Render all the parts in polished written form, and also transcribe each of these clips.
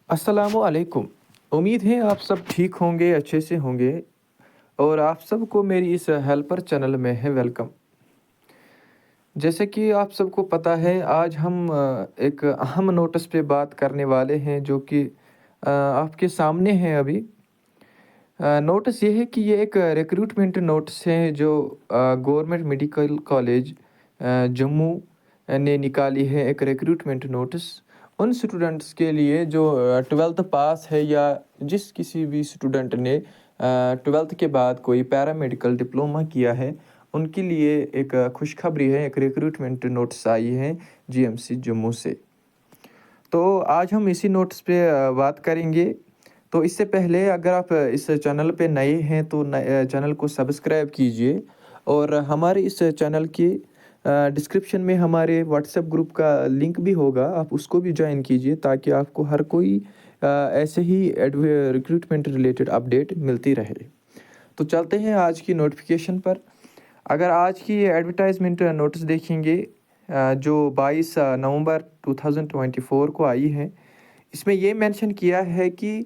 अस्सलामु अलैकुम। उम्मीद है आप सब ठीक होंगे, अच्छे से होंगे और आप सबको मेरी इस हेल्पर चैनल में है वेलकम। जैसे कि आप सबको पता है आज हम एक अहम नोटिस पे बात करने वाले हैं जो कि आपके सामने है अभी। नोटिस ये है कि ये एक रिक्रूटमेंट नोटिस है जो गवर्नमेंट मेडिकल कॉलेज जम्मू ने निकाली है, एक रिक्रूटमेंट नोटिस उन स्टूडेंट्स के लिए जो 12th पास है या जिस किसी भी स्टूडेंट ने 12th के बाद कोई पैरामेडिकल डिप्लोमा किया है, उनके लिए एक खुशखबरी है, एक रिक्रूटमेंट नोटिस आई है जीएमसी जम्मू से। तो आज हम इसी नोट्स पे बात करेंगे। तो इससे पहले अगर आप इस चैनल पे नए हैं तो चैनल को सब्सक्राइब कीजिए और हमारे इस चैनल की डिस्क्रिप्शन में हमारे व्हाट्सएप ग्रुप का लिंक भी होगा, आप उसको भी ज्वाइन कीजिए ताकि आपको हर कोई ऐसे ही रिक्रूटमेंट रिलेटेड अपडेट मिलती रहे। तो चलते हैं आज की नोटिफिकेशन पर। अगर आज की एडवर्टाइजमेंट नोटिस देखेंगे जो 22 नवंबर 2024 को आई है, इसमें ये मेंशन किया है कि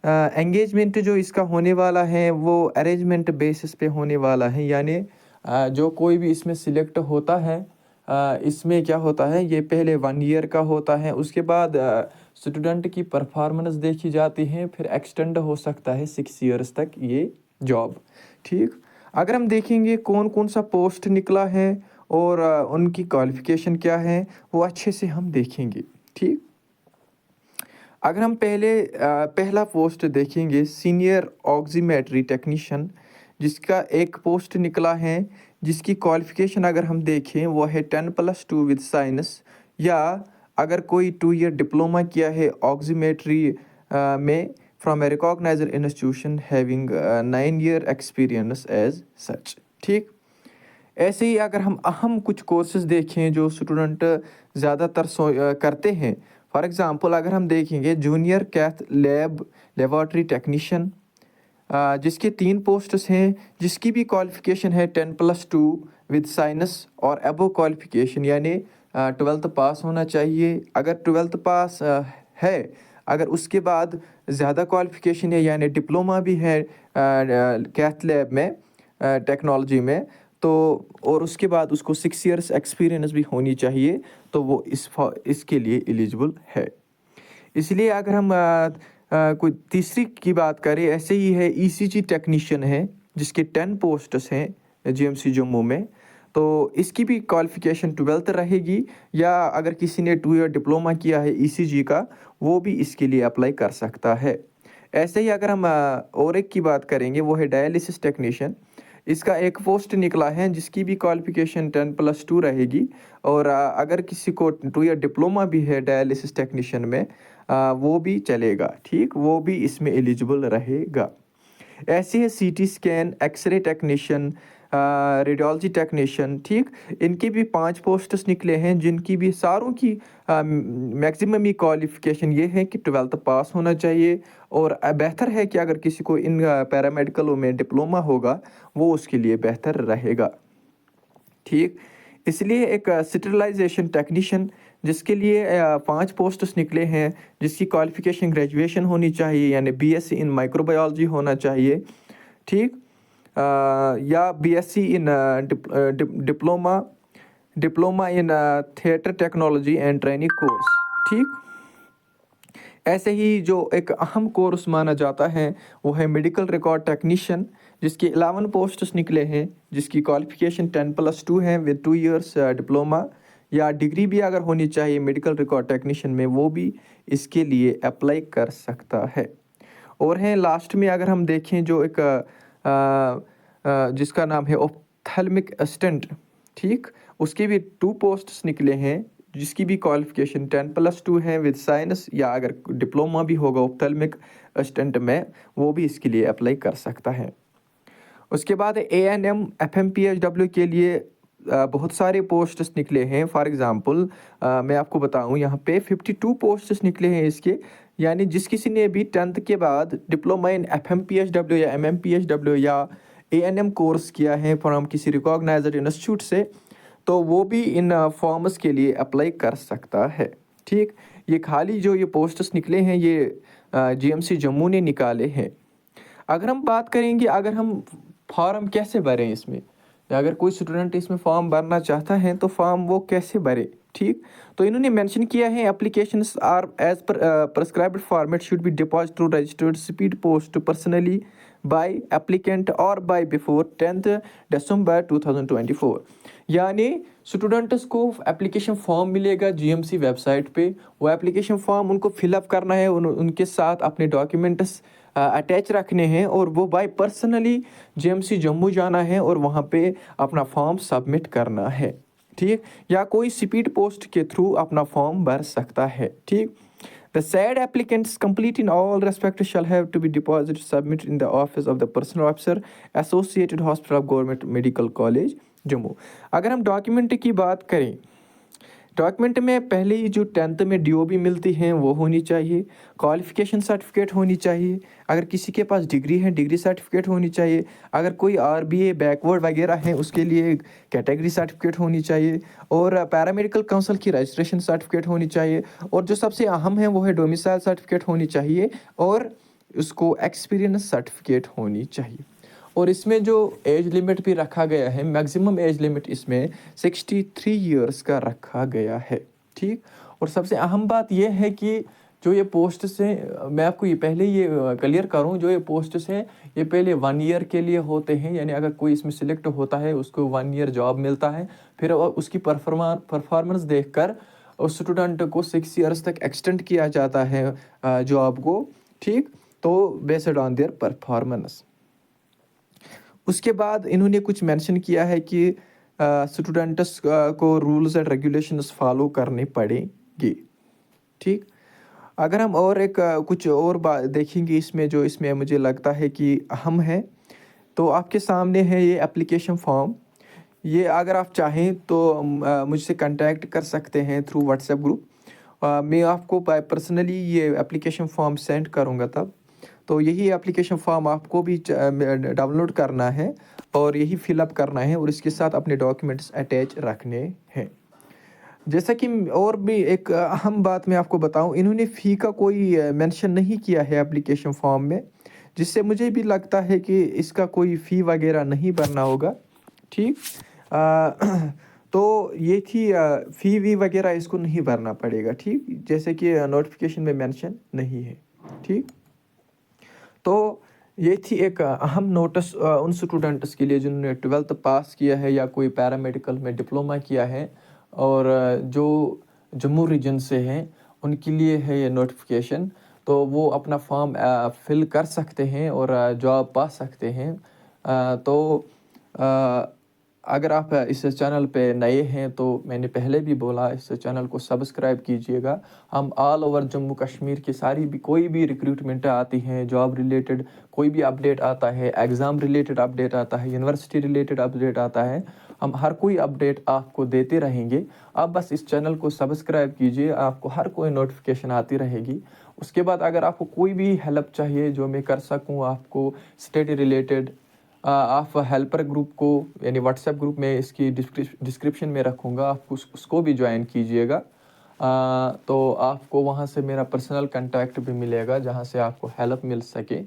एंगेजमेंट जो इसका होने वाला है वो अरेंजमेंट बेसिस पे होने वाला है। यानी जो कोई भी इसमें सिलेक्ट होता है, इसमें क्या होता है, ये पहले 1 ईयर का होता है, उसके बाद स्टूडेंट की परफॉर्मेंस देखी जाती है, फिर एक्सटेंड हो सकता है 6 ईयर्स तक ये जॉब। ठीक, अगर हम देखेंगे कौन कौन सा पोस्ट निकला है और उनकी क्वालिफ़िकेशन क्या है वो अच्छे से हम देखेंगे। ठीक, अगर हम पहला पोस्ट देखेंगे सीनियर ऑक्सीमेट्री टेक्नीशियन, जिसका एक पोस्ट निकला है, जिसकी क्वालिफ़िकेशन अगर हम देखें वो है 10+2 विद साइंस, या अगर कोई 2 ईयर डिप्लोमा किया है ऑक्सीमेट्री में from a recognised institution having 9 year experience as such. ठीक, ऐसे ही अगर हम अहम कुछ कोर्सेज देखें जो स्टूडेंट ज़्यादातर करते हैं, फॉर एग्ज़ाम्पल अगर हम देखेंगे junior cath lab laboratory technician, जिसके 3 पोस्ट्स हैं, जिसकी भी क्वालिफ़िकेशन है 10+2 विद साइंस और अबव क्वालिफ़िकेशन, यानी 12th पास होना चाहिए। अगर 12th पास है, अगर उसके बाद ज़्यादा क्वालिफ़िकेशन है यानी डिप्लोमा भी है कैथ लैब में टेक्नोलॉजी में, तो और उसके बाद उसको 6 ईयर्स एक्सपीरियंस भी होनी चाहिए, तो वो इसके लिए एलिजिबल है। इसलिए अगर हम कोई तीसरी की बात करें, ऐसे ही है ईसीजी टेक्नीशियन है, जिसके 10 पोस्ट्स हैं जीएमसी जम्मू में, तो इसकी भी क्वालिफ़िकेशन 12th रहेगी, या अगर किसी ने 2 ईयर डिप्लोमा किया है ईसीजी का, वो भी इसके लिए अप्लाई कर सकता है। ऐसे ही अगर हम और एक की बात करेंगे, वो है डायलिसिस टेक्नीशियन। इसका एक पोस्ट निकला है जिसकी भी क्वालिफ़िकेशन 10+2 रहेगी, और अगर किसी को 2 ईयर डिप्लोमा भी है डायलिसिस टेक्नीशियन में, वो भी चलेगा। ठीक, वो भी इसमें एलिजिबल रहेगा। ऐसे है CT scan, X-ray technician, radiology technician. ठीक, इनके भी 5 पोस्ट्स निकले हैं, जिनकी भी सारों की मैक्सिमम ही क्वालिफ़िकेशन ये है कि 12th पास होना चाहिए, और बेहतर है कि अगर किसी को इन पैरामेडिकलों में डिप्लोमा होगा वो उसके लिए बेहतर रहेगा। ठीक, इसलिए एक स्टरलाइजेशन टेक्नीशियन, जिसके लिए 5 पोस्ट्स निकले हैं, जिसकी क्वालिफ़िकेशन ग्रेजुएशन होनी चाहिए, यानी बीएससी इन माइक्रोबायोलॉजी होना चाहिए। ठीक, या BSc in diploma in theatre technology and training course. ठीक, ऐसे ही जो एक अहम कोर्स माना जाता है वो है मेडिकल रिकॉर्ड टेक्नीशियन, जिसके 11 पोस्ट्स निकले हैं, जिसकी क्वालिफ़िकेशन 10+2 है विद 2 ईयर्स डिप्लोमा, या डिग्री भी अगर होनी चाहिए मेडिकल रिकॉर्ड टेक्नीशियन में, वो भी इसके लिए अप्लाई कर सकता है। और हैं लास्ट में अगर हम देखें जो एक जिसका नाम है ऑप्थेल्मिक असिस्टेंट। ठीक, उसके भी 2 पोस्ट्स निकले हैं, जिसकी भी क्वालिफ़िकेशन 10+2 है विद साइंस, या अगर डिप्लोमा भी होगा ऑप्थेल्मिक असिस्टेंट में, वो भी इसके लिए अप्लाई कर सकता है। उसके बाद एएनएम एफएमपीएचडब्ल्यू के लिए बहुत सारे पोस्ट्स निकले हैं। फॉर एग्ज़ाम्पल मैं आपको बताऊं, यहाँ पे 52 पोस्ट्स निकले हैं इसके, यानी जिस किसी ने भी 10th के बाद डिप्लोमा इन एफएमपीएचडब्ल्यू या एमएमपीएचडब्ल्यू या एएनएम कोर्स किया है फ्रॉम किसी रिकॉग्नाइज्ड इंस्टीट्यूट से, तो वो भी इन फॉर्म्स के लिए अप्लाई कर सकता है। ठीक, ये खाली जो ये पोस्ट्स निकले हैं ये जीएमसी जम्मू ने निकाले हैं। अगर हम बात करेंगे, अगर हम फॉर्म कैसे भरें इसमें, या अगर कोई स्टूडेंट इसमें फॉर्म भरना चाहता है तो फॉर्म वो कैसे भरे, ठीक। तो इन्होंने मेंशन किया है applications are as per prescribed format should be deposit through registered speed post personally by applicant और बाय बिफोर 10 दिसंबर 2024। यानी स्टूडेंट्स को एप्लीकेशन फॉर्म मिलेगा जीएमसी वेबसाइट पे, वो एप्लीकेशन फॉर्म उनको फिलअप करना है, उनके साथ अपने डॉक्यूमेंट्स अटैच रखने हैं और वो बाय पर्सनली जीएमसी जम्मू जाना है और वहाँ पे अपना फॉर्म सबमिट करना है, ठीक। या कोई स्पीड पोस्ट के थ्रू अपना फॉर्म भर सकता है, ठीक। The said applicants complete in all respects shall have to be deposited submitted in the office of the personal officer associated hospital of government medical college Jammu. अगर हम डॉक्यूमेंट की बात करें, डॉक्यूमेंट में पहले ही जो 10th में डीओबी मिलती हैं वो होनी चाहिए, क्वालिफिकेशन सर्टिफिकेट होनी चाहिए, अगर किसी के पास डिग्री है डिग्री सर्टिफिकेट होनी चाहिए, अगर कोई आरबीए बैकवर्ड वगैरह है उसके लिए कैटेगरी सर्टिफिकेट होनी चाहिए, और पैरामेडिकल काउंसिल की रजिस्ट्रेशन सर्टिफिकेट होनी चाहिए, और जो सबसे अहम है वो है डोमिसाइल सर्टिफिकेट होनी चाहिए, और उसको एक्सपीरियंस सर्टिफिकेट होनी चाहिए। और इसमें जो एज लिमिट भी रखा गया है, मैक्सिमम एज लिमिट इसमें 63 ईयर्स का रखा गया है, ठीक। और सबसे अहम बात यह है कि जो ये पोस्ट्स हैं, मैं आपको ये पहले ये क्लियर करूं, जो ये पोस्ट्स हैं ये पहले 1 ईयर के लिए होते हैं, यानी अगर कोई इसमें सिलेक्ट होता है उसको 1 ईयर जॉब मिलता है, फिर उसकी परफॉर्मेंस देखकर उस स्टूडेंट को 6 ईयर्स तक एक्सटेंड किया जाता है जॉब को, ठीक। तो बेस्ड ऑन देयर परफॉर्मेंस। उसके बाद इन्होंने कुछ मेंशन किया है कि स्टूडेंट्स को रूल्स एंड रेगुलेशंस फॉलो करने पड़ेंगे, ठीक। अगर हम और एक कुछ और बात देखेंगे इसमें, जो इसमें मुझे लगता है कि अहम है, तो आपके सामने है ये एप्लीकेशन फॉर्म। ये अगर आप चाहें तो मुझसे कांटेक्ट कर सकते हैं थ्रू व्हाट्सएप ग्रुप। मैं आपको पर्सनली ये एप्लीकेशन फॉर्म सेंड करूँगा तब। तो यही एप्लीकेशन फॉर्म आपको भी डाउनलोड करना है और यही फिलअप करना है, और इसके साथ अपने डॉक्यूमेंट्स अटैच रखने हैं। जैसा कि और भी एक अहम बात मैं आपको बताऊं, इन्होंने फ़ी का कोई मेंशन नहीं किया है एप्लीकेशन फॉर्म में, जिससे मुझे भी लगता है कि इसका कोई फ़ी वगैरह नहीं भरना होगा, ठीक। तो ये थी फ़ी वी वगैरह इसको नहीं भरना पड़ेगा, ठीक, जैसे कि नोटिफिकेशन में मेंशन नहीं है, ठीक। तो ये थी एक अहम नोटिस उन स्टूडेंट्स के लिए जिन्होंने 12th पास किया है या कोई पैरामेडिकल में डिप्लोमा किया है और जो जम्मू रीजन से हैं उनके लिए है ये नोटिफिकेशन। तो वो अपना फॉर्म फिल कर सकते हैं और जॉब पा सकते हैं। तो अगर आप इस चैनल पे नए हैं तो मैंने पहले भी बोला, इस चैनल को सब्सक्राइब कीजिएगा। हम ऑल ओवर जम्मू कश्मीर की सारी भी कोई भी रिक्रूटमेंट आती हैं, जॉब रिलेटेड कोई भी अपडेट आता है, एग्ज़ाम रिलेटेड अपडेट आता है, यूनिवर्सिटी रिलेटेड अपडेट आता है, हम हर कोई अपडेट आपको देते रहेंगे। आप बस इस चैनल को सब्सक्राइब कीजिए, आपको हर कोई नोटिफिकेशन आती रहेगी। उसके बाद अगर आपको कोई भी हेल्प चाहिए जो मैं कर सकूँ आपको स्टडी रिलेटेड, आप हेल्पर ग्रुप को यानी व्हाट्सएप ग्रुप में इसकी डिस्क्रिप्शन में रखूँगा, आप उसको भी ज्वाइन कीजिएगा। तो आपको वहाँ से मेरा पर्सनल कांटेक्ट भी मिलेगा जहाँ से आपको हेल्प मिल सके।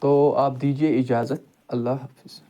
तो आप दीजिए इजाज़त। अल्लाह हाफ़िज़।